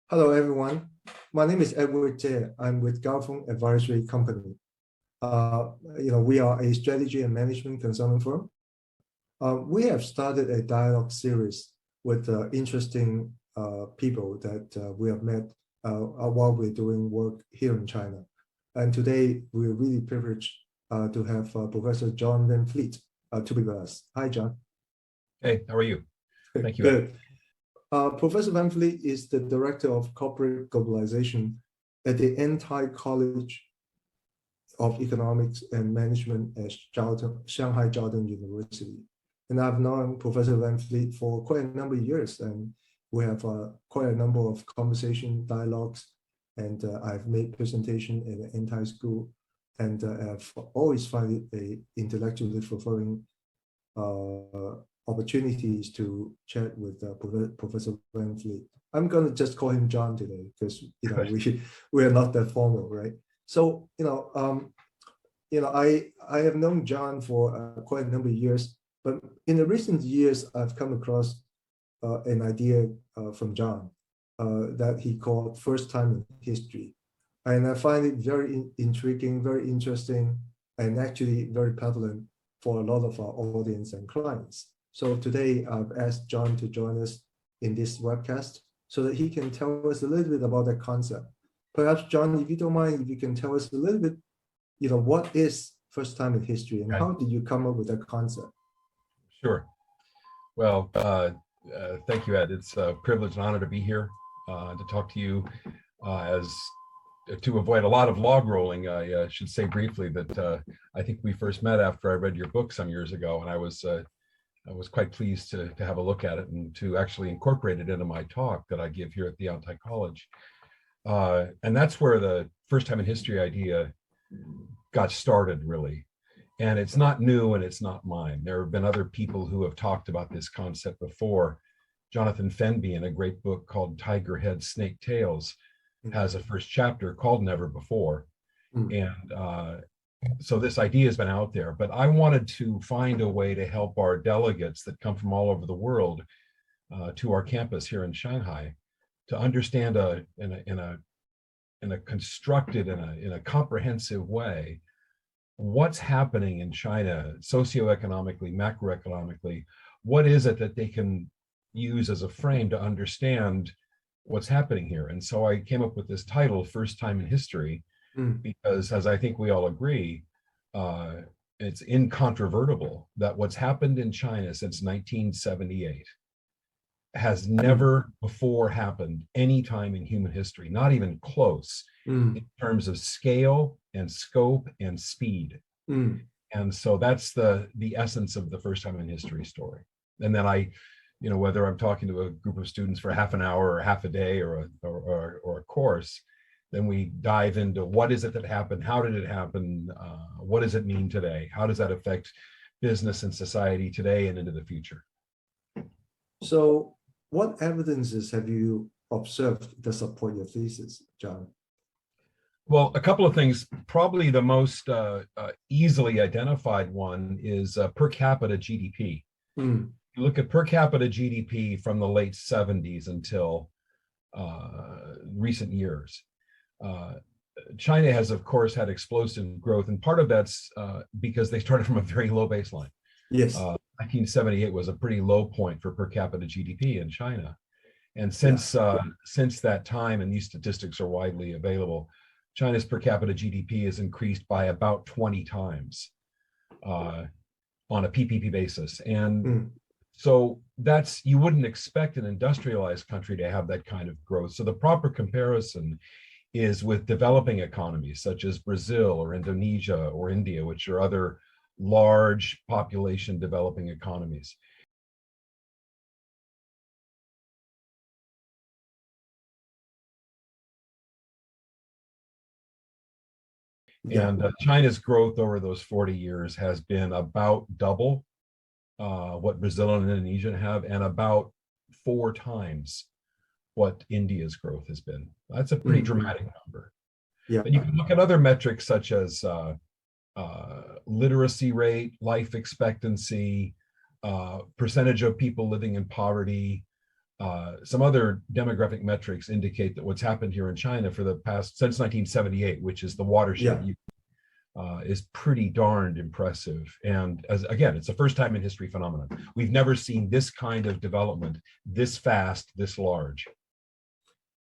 Hello, everyone. My name is Edward Jie. I'm with Gao Feng Advisory Company. We are a strategy and management consulting firm. We have started a dialogue series with interesting people that we have met while we're doing work here in China. And today, we're really privileged to have Professor John Van Fleet to be with us. Hi, John. Hey, how are you? Thank you. Good. Professor Van Fleet is the Director of Corporate Globalization at the Anti-College of Economics and Management at Shanghai Jiaotong University. And I've known Professor Van Fleet for quite a number of years, and we have quite a number of conversation dialogues, and I've made presentation in the anti-school, and I've always find it a intellectually fulfilling opportunities to chat with Professor Van Fleet. I'm gonna just call him John today because we are not that formal, right? So I have known John for quite a number of years, but in the recent years I've come across an idea from John that he called first time in history, and I find it very intriguing, very interesting, and actually very prevalent for a lot of our audience and clients. So today I've asked John to join us in this webcast so that he can tell us a little bit about that concept. Perhaps, John, if you don't mind, if you can tell us a little bit, what is first time in history and how did you come up with that concept? Sure. Well, thank you, Ed. It's a privilege and honor to be here to talk to you. To avoid a lot of log rolling, I should say briefly that I think we first met after I read your book some years ago, and I was quite pleased to have a look at it and to actually incorporate it into my talk that I give here at the Anti-College. And that's where the first time in history idea got started, really. And it's not new and it's not mine. There have been other people who have talked about this concept before. Jonathan Fenby, in a great book called Tiger Head, Snake Tails, has a first chapter called Never Before. And so this idea has been out there, but I wanted to find a way to help our delegates that come from all over the world to our campus here in Shanghai to understand in a constructed, in a comprehensive way, what's happening in China socioeconomically, macroeconomically. What is it that they can use as a frame to understand what's happening here? And so I came up with this title, First Time in History, because as I think we all agree, it's incontrovertible that what's happened in China since 1978 has never before happened any time in human history, not even close, in terms of scale and scope and speed. And so that's the essence of the first time in history story. And then I, whether I'm talking to a group of students for half an hour or half a day or a course, then we dive into what is it that happened, how did it happen, what does it mean today, how does that affect business and society today and into the future. So what evidences have you observed that support your thesis, John? Well, a couple of things. Probably the most easily identified one is per capita GDP. You look at per capita GDP from the late 70s until recent years. China has, of course, had explosive growth, and part of that's because they started from a very low baseline. Yes. 1978 was a pretty low point for per capita GDP in China. And since that time, and these statistics are widely available, China's per capita GDP has increased by about 20 times on a PPP basis. And so you wouldn't expect an industrialized country to have that kind of growth. So the proper comparison is with developing economies such as Brazil or Indonesia or India, which are other large population developing economies. And China's growth over those 40 years has been about double what Brazil and Indonesia have, and about 4 times what India's growth has been. That's a pretty dramatic number. Yeah. But you can look at other metrics such as literacy rate, life expectancy, percentage of people living in poverty, Some other demographic metrics indicate that what's happened here in China for the past, since 1978, which is the watershed Yeah. is pretty darned impressive. And as again, it's a first time in history phenomenon. We've never seen this kind of development this fast, this large.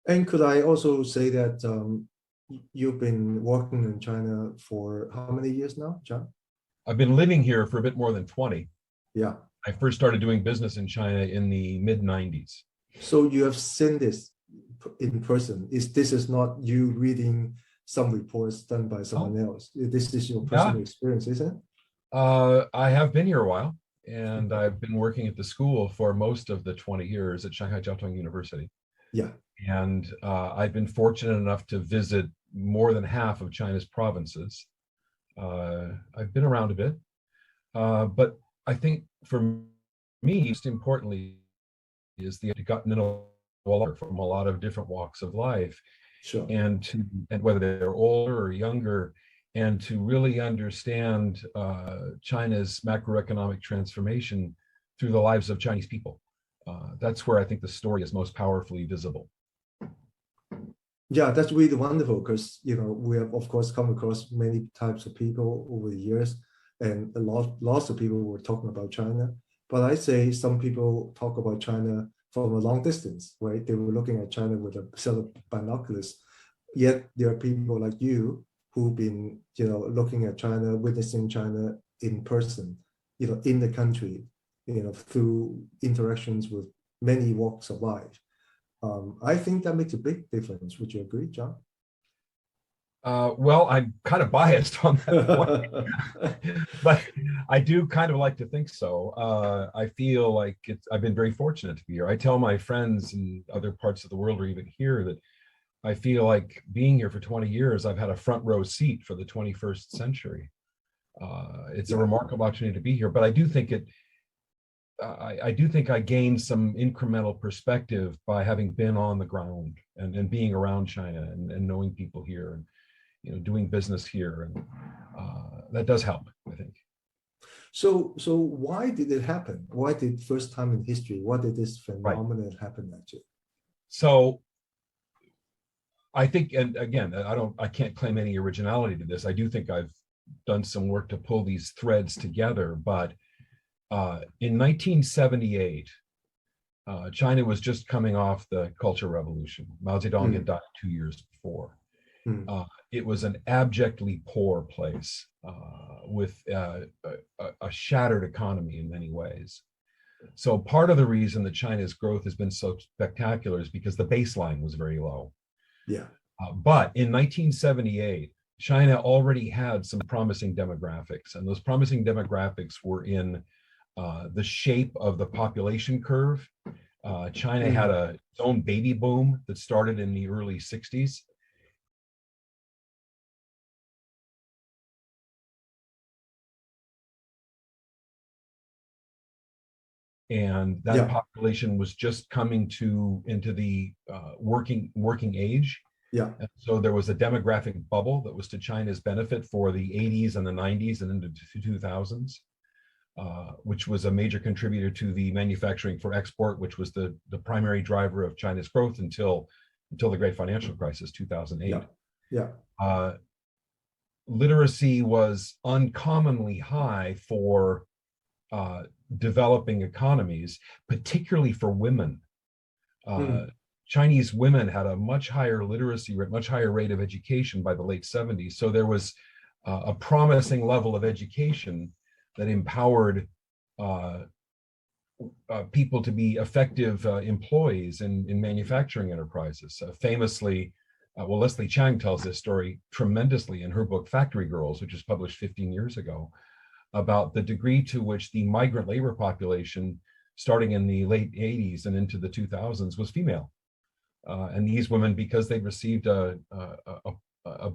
And could I also say that you've been working in China for how many years now, John? I've been living here for a bit more than 20. Yeah. I first started doing business in China in the mid 90s. So you have seen this in person. This is not you reading some reports done by someone else. This is your personal experience, isn't it? I have been here a while, and I've been working at the school for most of the 20 years at Shanghai Jiao Tong University. Yeah. And I've been fortunate enough to visit more than half of China's provinces. I've been around a bit, but I think for me, most importantly, is the gotten to know from a lot of different walks of life, Sure. and whether they're older or younger, and to really understand China's macroeconomic transformation through the lives of Chinese people. That's where I think the story is most powerfully visible. Yeah, that's really wonderful because we have of course come across many types of people over the years, and lots of people were talking about China. But I say some people talk about China from a long distance, right? They were looking at China with a set of binoculars. Yet there are people like you who've been, looking at China, witnessing China in person, in the country, through interactions with many walks of life. I think that makes a big difference. Would you agree, John? Well, I'm kind of biased on that point, but I do kind of like to think so. I feel like I've been very fortunate to be here. I tell my friends in other parts of the world or even here that I feel like being here for 20 years, I've had a front row seat for the 21st century. It's a remarkable opportunity to be here, but I do think I do think I gained some incremental perspective by having been on the ground and being around China and knowing people here and doing business here, and that does help, I think. So why did it happen? Why did first time in history? Why did this phenomenon happen actually? So I think, and again, I can't claim any originality to this. I do think I've done some work to pull these threads together, but in 1978, China was just coming off the Cultural Revolution. Mao Zedong had died 2 years before. It was an abjectly poor place with a shattered economy in many ways. So part of the reason that China's growth has been so spectacular is because the baseline was very low. Yeah. But in 1978, China already had some promising demographics, and those promising demographics were in the shape of the population curve. China had its own baby boom that started in the early 60s. And that population was just coming into the working age. Yeah. And so there was a demographic bubble that was to China's benefit for the 80s and the 90s and into the 2000s, which was a major contributor to the manufacturing for export, which was the primary driver of China's growth until the great financial crisis, 2008. Yeah. Literacy was uncommonly high for developing economies, particularly for women. Chinese women had a much higher literacy rate, much higher rate of education by the late 70s. So there was a promising level of education that empowered people to be effective employees in manufacturing enterprises. Famously, Leslie Chang tells this story tremendously in her book Factory Girls, which was published 15 years ago, about the degree to which the migrant labor population starting in the late 80s and into the 2000s was female. And these women, because they received a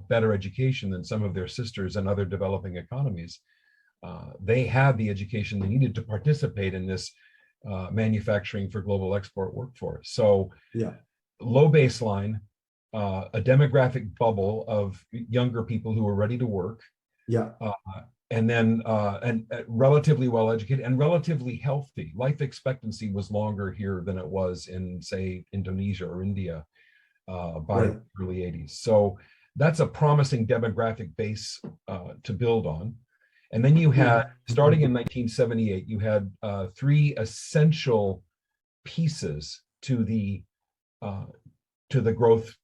better education than some of their sisters in other developing economies, they had the education they needed to participate in this manufacturing for global export workforce. So low baseline, a demographic bubble of younger people who were ready to work, and then relatively well educated and relatively healthy. Life expectancy was longer here than it was in, say, Indonesia or India by Right. the early 80s. So that's a promising demographic base to build on. And then you had, starting in 1978, you had three essential pieces to the growth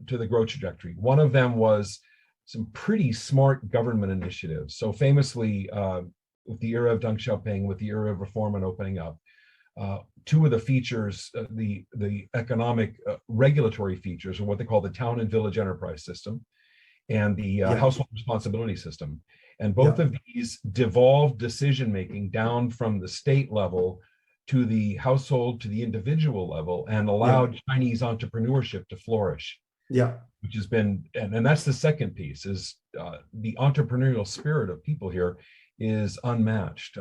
trajectory. One of them was some pretty smart government initiatives. So famously, with the era of Deng Xiaoping, with the era of reform and opening up, two of the features, the economic regulatory features, are what they call the town and village enterprise system and the household responsibility system. And both of these devolved decision-making down from the state level to the household, to the individual level, and allowed Chinese entrepreneurship to flourish. Yeah. Which has been, and that's the second piece, is the entrepreneurial spirit of people here is unmatched.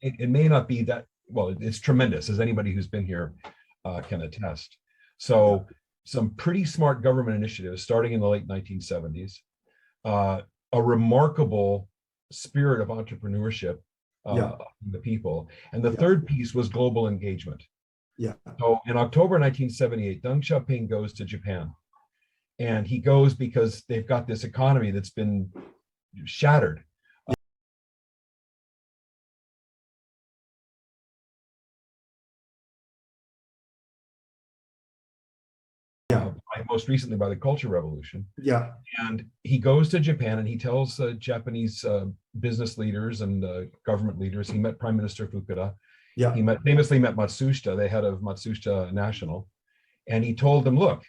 It may not be that, well, it's tremendous, as anybody who's been here can attest. So some pretty smart government initiatives starting in the late 1970s, a remarkable spirit of entrepreneurship of the people. And the third piece was global engagement. Yeah. So in October 1978, Deng Xiaoping goes to Japan. And he goes because they've got this economy that's been shattered. Most recently by the Culture Revolution. Yeah. And he goes to Japan and he tells Japanese business leaders and government leaders. He met Prime Minister Fukuda. Yeah. He famously met Matsushita, the head of Matsushita National. And he told them, look,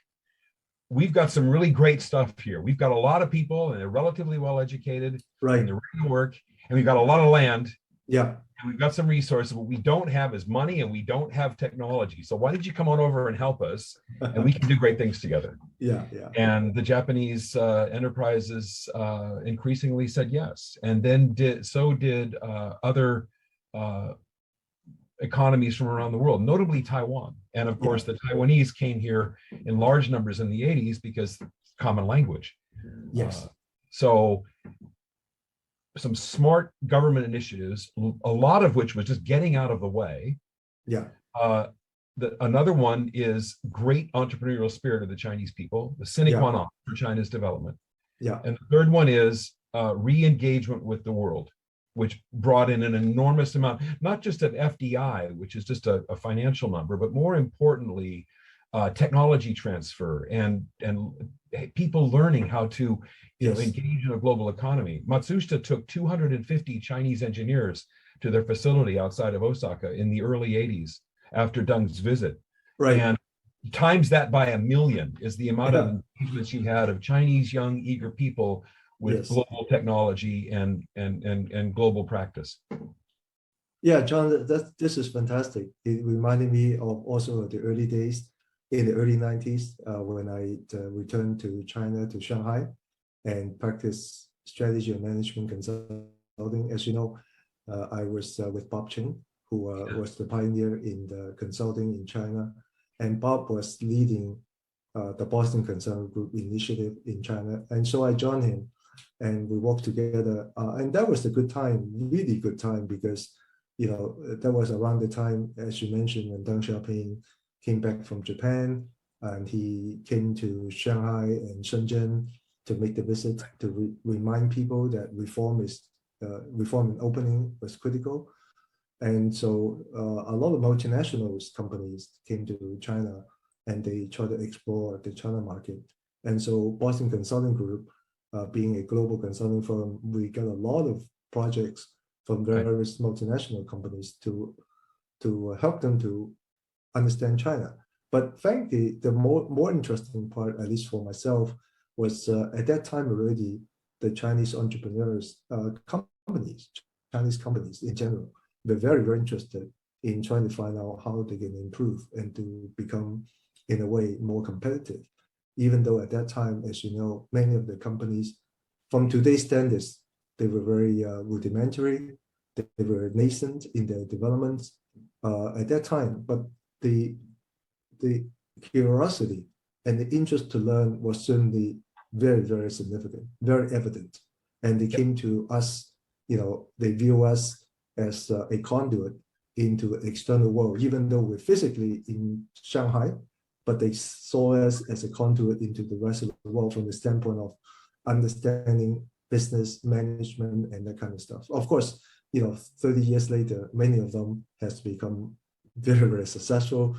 we've got some really great stuff here. We've got a lot of people and they're relatively well educated. Right. And they're ready to work. And we've got a lot of land. Yeah. And we've got some resources. What we don't have is money and we don't have technology. So why don't you come on over and help us? And we can do great things together. Yeah. And the Japanese enterprises increasingly said yes. And then did other economies from around the world, notably Taiwan. And of course, the Taiwanese came here in large numbers in the 80s because common language. Yes. So some smart government initiatives, a lot of which was just getting out of the way. Yeah. Another one is great entrepreneurial spirit of the Chinese people, the sine qua non for China's development. Yeah. And the third one is re-engagement with the world, which brought in an enormous amount, not just of FDI, which is just a financial number, but more importantly, technology transfer and people learning how to engage in a global economy. Matsushita took 250 Chinese engineers to their facility outside of Osaka in the early 80s after Deng's visit. Right. And times that by 1 million is the amount of engagement she had of Chinese young, eager people with global technology and global practice. Yeah, John, this is fantastic. It reminded me of also the early days in the early 90s when I returned to China, to Shanghai, and practiced strategy and management consulting. As you know, I was with Bob Cheng, who was the pioneer in the consulting in China. And Bob was leading the Boston Consulting Group initiative in China. And so I joined him and we worked together. And that was a good time, really good time, because that was around the time, as you mentioned, when Deng Xiaoping came back from Japan, and he came to Shanghai and Shenzhen to make the visit to remind people that reform and opening was critical. And so a lot of multinationals companies came to China and they tried to explore the China market. And so Boston Consulting Group, being a global consulting firm, we got a lot of projects from various multinational companies to help them to understand China. But frankly, the more interesting part, at least for myself, was at that time already, the Chinese entrepreneurs, Chinese companies in general, they're very, very interested in trying to find out how they can improve and to become, in a way, more competitive. Even though at that time, as you know, many of the companies, from today's standards, they were very rudimentary, they were nascent in their development at that time. But the curiosity and the interest to learn was certainly very, very significant, very evident. and they came to us, they view us as a conduit into the external world, even though we're physically in Shanghai, but they saw us as a conduit into the rest of the world from the standpoint of understanding business management and that kind of stuff. Of course, 30 years later, many of them has become very, very successful,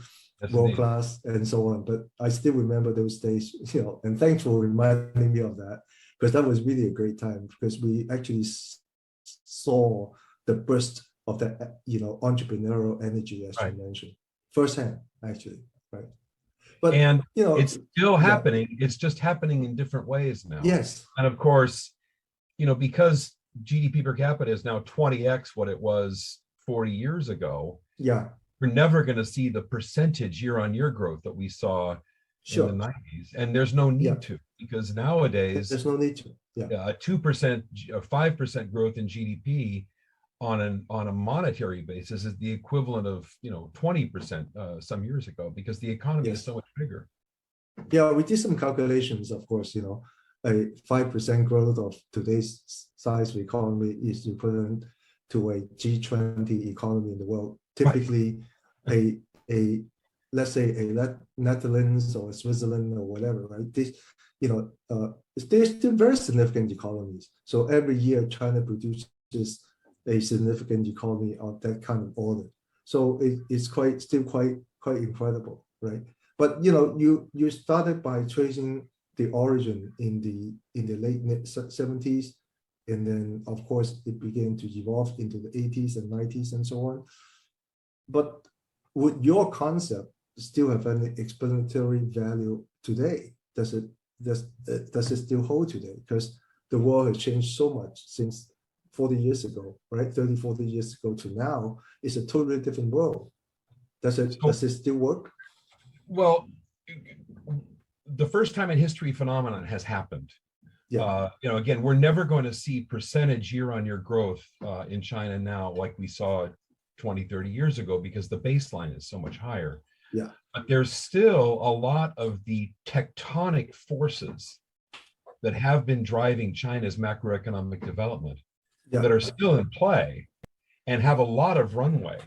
world class, and so on. But I still remember those days, and thanks for reminding me of that, because that was really a great time, because we actually saw the burst of that, entrepreneurial energy, as you mentioned, firsthand, actually, right? But it's still happening. It's just happening in different ways now. Yes. And of course, because GDP per capita is now 20x what it was 40 years ago. Yeah. We're never going to see the percentage year-on-year growth that we saw in the 90s. And there's no need to, because nowadays there's no need to. Yeah. A 2%, a 5% growth in GDP on a monetary basis is the equivalent of 20% some years ago, because the economy is so much bigger. Yeah, we did some calculations, of course. A 5% growth of today's size of economy is equivalent to a G20 economy in the world. Typically, let's say a Netherlands or Switzerland or whatever, right? This, they're still very significant economies. So every year, China produces a significant economy of that kind of order. So it's still quite incredible, right? But you started by tracing the origin in the late 70s, and then of course it began to evolve into the 80s and 90s and so on. But would your concept still have any explanatory value today? Does it still hold today? Because the world has changed so much since 40 years ago, right? 30, 40 years ago to now. It's a totally different world. Does it still work? Well, the first time in history phenomenon has happened. Yeah. Again, we're never going to see percentage year-on-year growth in China now like we saw 20, 30 years ago, because the baseline is so much higher. Yeah. But there's still a lot of the tectonic forces that have been driving China's macroeconomic development that are still in play and have a lot of runway.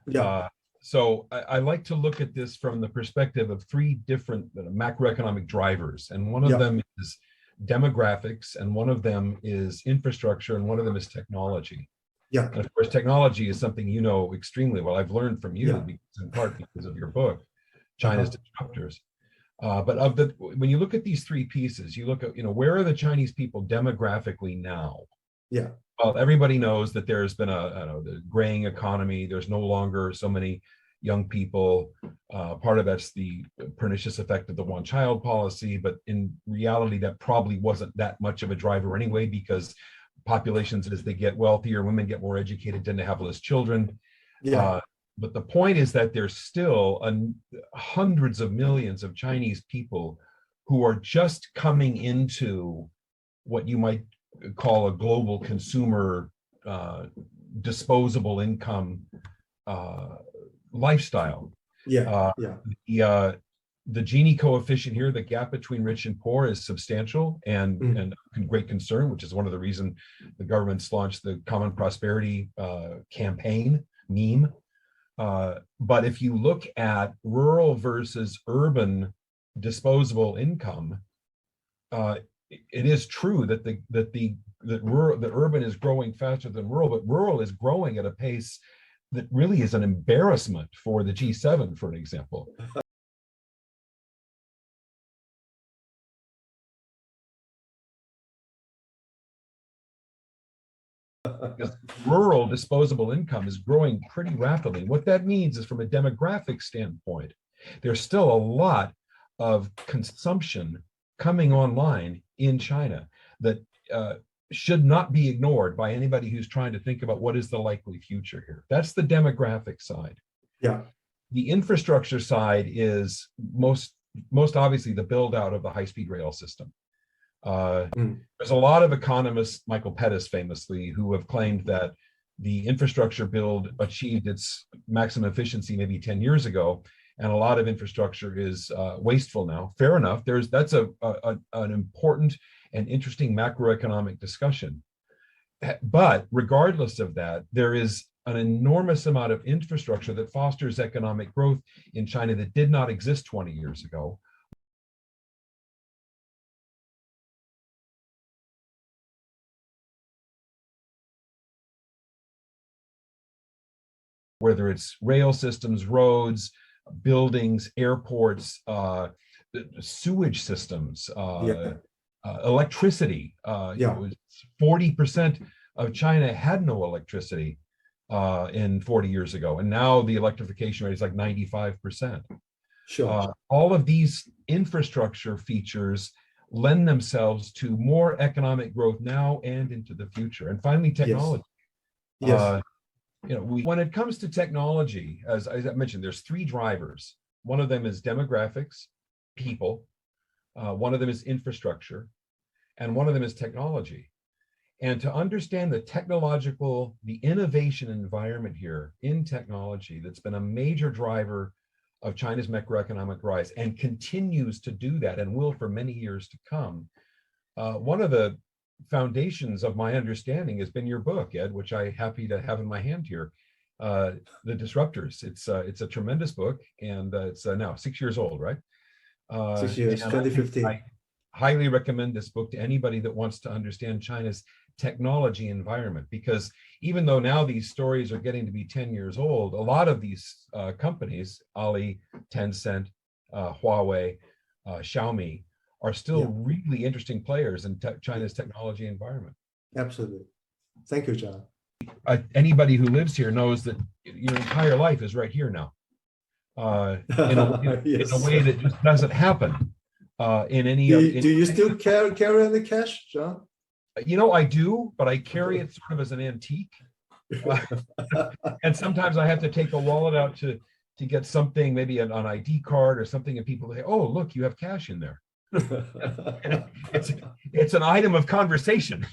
Yeah. So I like to look at this from the perspective of three different macroeconomic drivers. And one of them is demographics, and one of them is infrastructure, and one of them is technology. Yeah. And of course, technology is something you know extremely well. I've learned from you, in part because of your book, China's Disruptors. But when you look at these three pieces, you look at, where are the Chinese people demographically now? Yeah. Well, everybody knows that there's been the graying economy. There's no longer so many young people. Part of that's the pernicious effect of the one-child policy, but in reality, that probably wasn't that much of a driver anyway, because populations, as they get wealthier, women get more educated, tend to have less children. Yeah. But the point is that there's still hundreds of millions of Chinese people who are just coming into what you might call a global consumer disposable income lifestyle. The Gini coefficient here, the gap between rich and poor, is substantial and great concern, which is one of the reasons the government's launched the Common Prosperity campaign, meme. But if you look at rural versus urban disposable income, it is true that urban is growing faster than rural, but rural is growing at a pace that really is an embarrassment for the G7, for an example. Because rural disposable income is growing pretty rapidly. What that means is, from a demographic standpoint, there's still a lot of consumption coming online in China that should not be ignored by anybody who's trying to think about what is the likely future here. That's the demographic side. Yeah. The infrastructure side is most obviously the build out of the high-speed rail system. There's a lot of economists, Michael Pettis famously, who have claimed that the infrastructure build achieved its maximum efficiency maybe 10 years ago, and a lot of infrastructure is wasteful now. Fair enough. That's an important and interesting macroeconomic discussion. But regardless of that, there is an enormous amount of infrastructure that fosters economic growth in China that did not exist 20 years ago. Whether it's rail systems, roads, buildings, airports, sewage systems, electricity. 40% of China had no electricity in 40 years ago, and now the electrification rate is like 95%. Sure. All of these infrastructure features lend themselves to more economic growth now and into the future. And finally, technology. Yes. When it comes to technology, as I mentioned, there's three drivers. One of them is demographics, people. One of them is infrastructure, and one of them is technology. And to understand the innovation environment here in technology that's been a major driver of China's macroeconomic rise and continues to do that and will for many years to come. One of the foundations of my understanding has been your book, Ed, which I'm happy to have in my hand here, The Disruptors. It's a tremendous book, and it's now 6 years old, right? 6 years, 2015. I highly recommend this book to anybody that wants to understand China's technology environment, because even though now these stories are getting to be 10 years old, a lot of these companies, Ali, Tencent, Huawei, Xiaomi, are still really interesting players in China's technology environment. Absolutely. Thank you, John. Anybody who lives here knows that your entire life is right here now. In a way that just doesn't happen in any other. Do you still carry any cash, John? I do, but I carry it sort of as an antique. And sometimes I have to take a wallet out to get something, maybe an ID card or something, and people say, "Oh, look, you have cash in there." It's an item of conversation,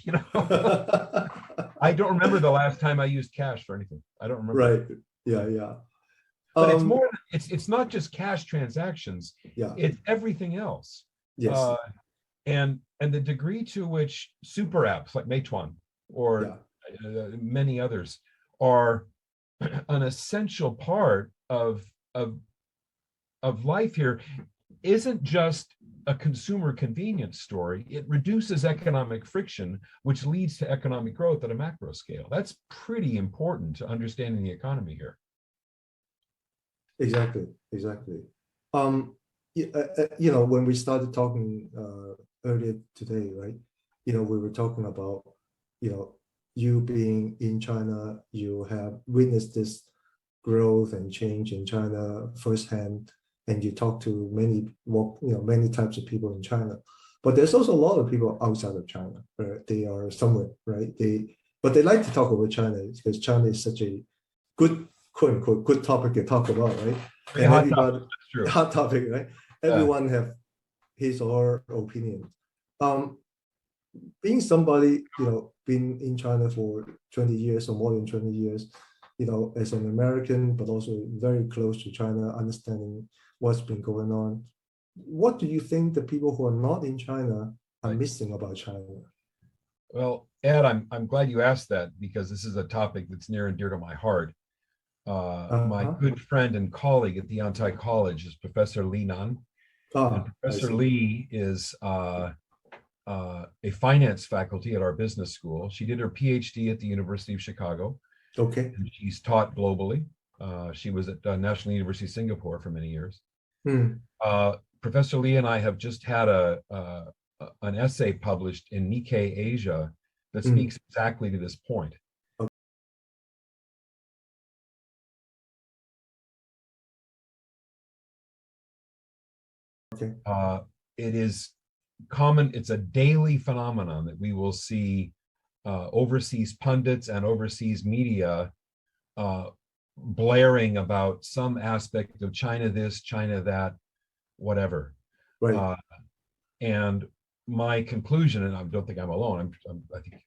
I don't remember the last time I used cash for anything. I don't remember. Right. Yeah. But it's more. It's not just cash transactions. Yeah. It's everything else. Yes. And the degree to which super apps like Meituan or many others are an essential part of life here isn't just a consumer convenience story. It reduces economic friction, which leads to economic growth at a macro scale. That's pretty important to understanding the economy here. Exactly. When we started talking earlier today, right? We were talking about, you being in China, you have witnessed this growth and change in China firsthand, and you talk to many types of people in China. But there's also a lot of people outside of China. Right? They are somewhere, right? But they like to talk about China because China is such a good, quote unquote, good topic to talk about, right? And everybody, hot topic, right? Everyone have his or her opinion. Being somebody, been in China for 20 years or more than 20 years, as an American, but also very close to China, understanding what's been going on. What do you think the people who are not in China are missing about China? Well, Ed, I'm glad you asked that, because this is a topic that's near and dear to my heart. My good friend and colleague at the Yantai College is Professor Li Nan. And Professor Li is a finance faculty at our business school. She did her PhD at the University of Chicago. Okay. And she's taught globally. She was at National University of Singapore for many years. Professor Li and I have just had an essay published in Nikkei Asia that speaks exactly to this point. Okay. It is common, it's a daily phenomenon that we will see overseas pundits and overseas media blaring about some aspect of China this, China that, whatever. Right. And my conclusion, and I don't think I'm alone,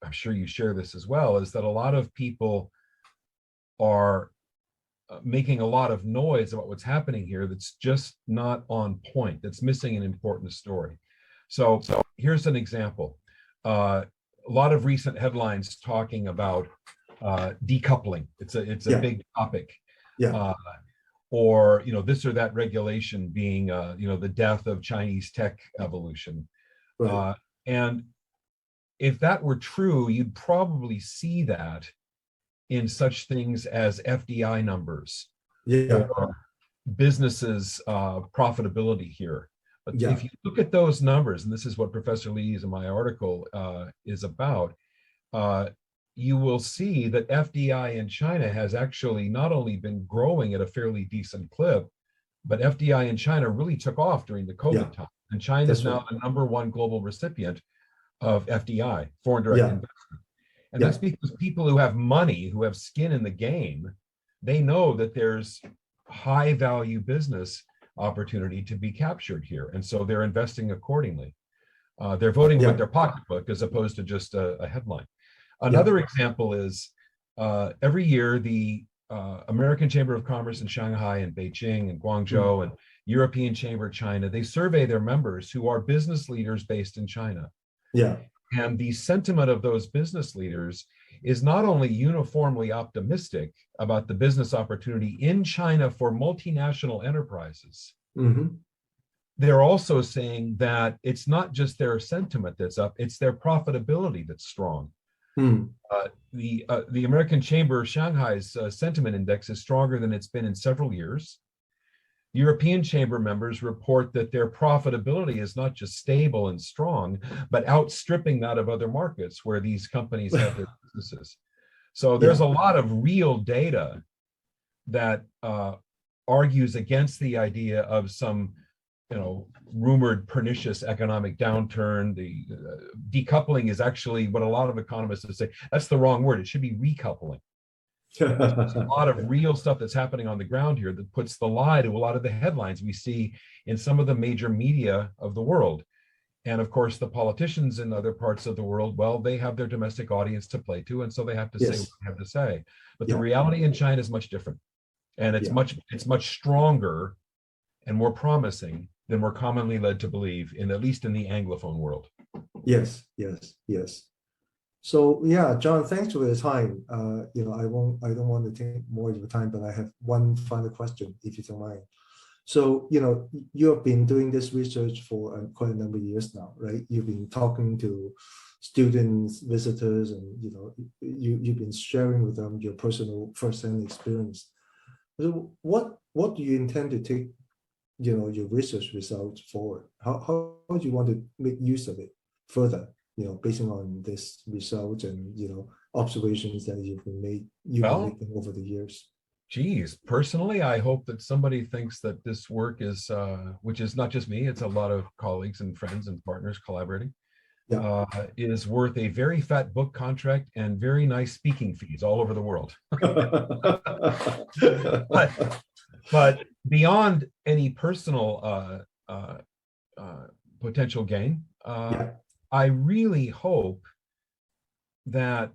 I'm sure you share this as well, is that a lot of people are making a lot of noise about what's happening here that's just not on point, that's missing an important story. So here's an example. A lot of recent headlines talking about decoupling. It's a big topic. Yeah. Or this or that regulation being the death of Chinese tech evolution. Right. And if that were true, you'd probably see that in such things as FDI numbers Yeah. or businesses' profitability here. But Yeah. if you look at those numbers, and this is what Professor Lee's in my article is about, you will see that FDI in China has actually not only been growing at a fairly decent clip, but FDI in China really took off during the COVID time. And China is now the #1 global recipient of FDI, foreign direct investment. And that's because people who have money, who have skin in the game, they know that there's high value business opportunity to be captured here. And so they're investing accordingly. They're voting with their pocketbook as opposed to just a headline. Another example is every year, the American Chamber of Commerce in Shanghai and Beijing and Guangzhou and European Chamber of China, they survey their members who are business leaders based in China. Yeah. And the sentiment of those business leaders is not only uniformly optimistic about the business opportunity in China for multinational enterprises, they're also saying that it's not just their sentiment that's up, it's their profitability that's strong. The American Chamber of Shanghai's sentiment index is stronger than it's been in several years. European Chamber members report that their profitability is not just stable and strong, but outstripping that of other markets where these companies have their businesses. So there's a lot of real data that argues against the idea of some rumored pernicious economic downturn. The decoupling is actually what a lot of economists would say, that's the wrong word. It should be recoupling. There's a lot of real stuff that's happening on the ground here that puts the lie to a lot of the headlines we see in some of the major media of the world. And of course, the politicians in other parts of the world, well, they have their domestic audience to play to, and so they have to say what they have to say. But the reality in China is much different. And it's much stronger and more promising than we're commonly led to believe, in at least in the Anglophone world. Yes. So John, thanks for your time. I don't want to take more of your time, but I have one final question, if you don't mind. So, you have been doing this research for quite a number of years now, right? You've been talking to students, visitors, and you've been sharing with them your personal first-hand experience. So what do you intend to take your research results forward? How do you want to make use of it further, based on this result and observations that you've been making over the years? Geez, personally, I hope that somebody thinks that this work is, which is not just me, it's a lot of colleagues and friends and partners collaborating, is worth a very fat book contract and very nice speaking fees all over the world. But beyond any personal potential gain, I really hope that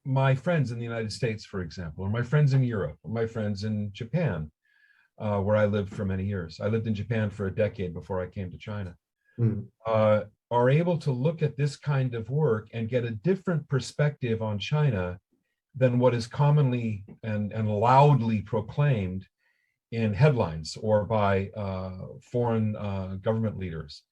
my friends in the United States, for example, or my friends in Europe, or my friends in Japan, where I lived for many years. I lived in Japan for a decade before I came to China, are able to look at this kind of work and get a different perspective on China than what is commonly and loudly proclaimed in headlines or by foreign government leaders.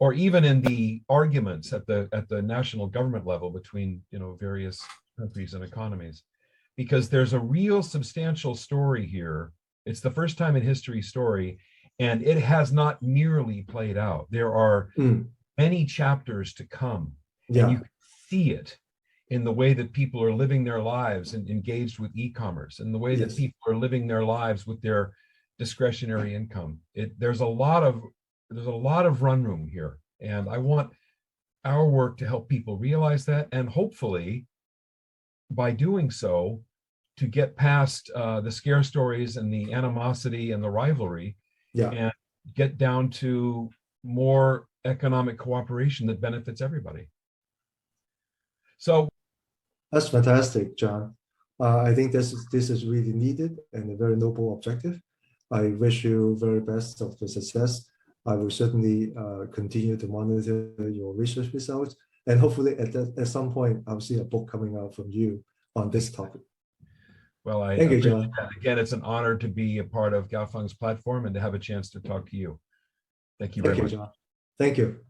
Or even in the arguments at the national government level between various countries and economies, because there's a real substantial story here. It's the first time in history story, and it has not merely played out. There are many chapters to come, and you can see it in the way that people are living their lives and engaged with e-commerce, and the way that people are living their lives with their discretionary income. There's a lot of run room here, and I want our work to help people realize that, and hopefully by doing so to get past the scare stories and the animosity and the rivalry, and get down to more economic cooperation that benefits everybody. So That's fantastic, John. I think this is really needed and a very noble objective. I wish you very best of the success. I will certainly continue to monitor your research results, and hopefully at some point I'll see a book coming out from you on this topic. well, I Thank you, appreciate John. that. Again, it's an honor to be a part of Gao Feng's platform and to have a chance to talk to you. Thank you very Thank you, much. John. Thank you.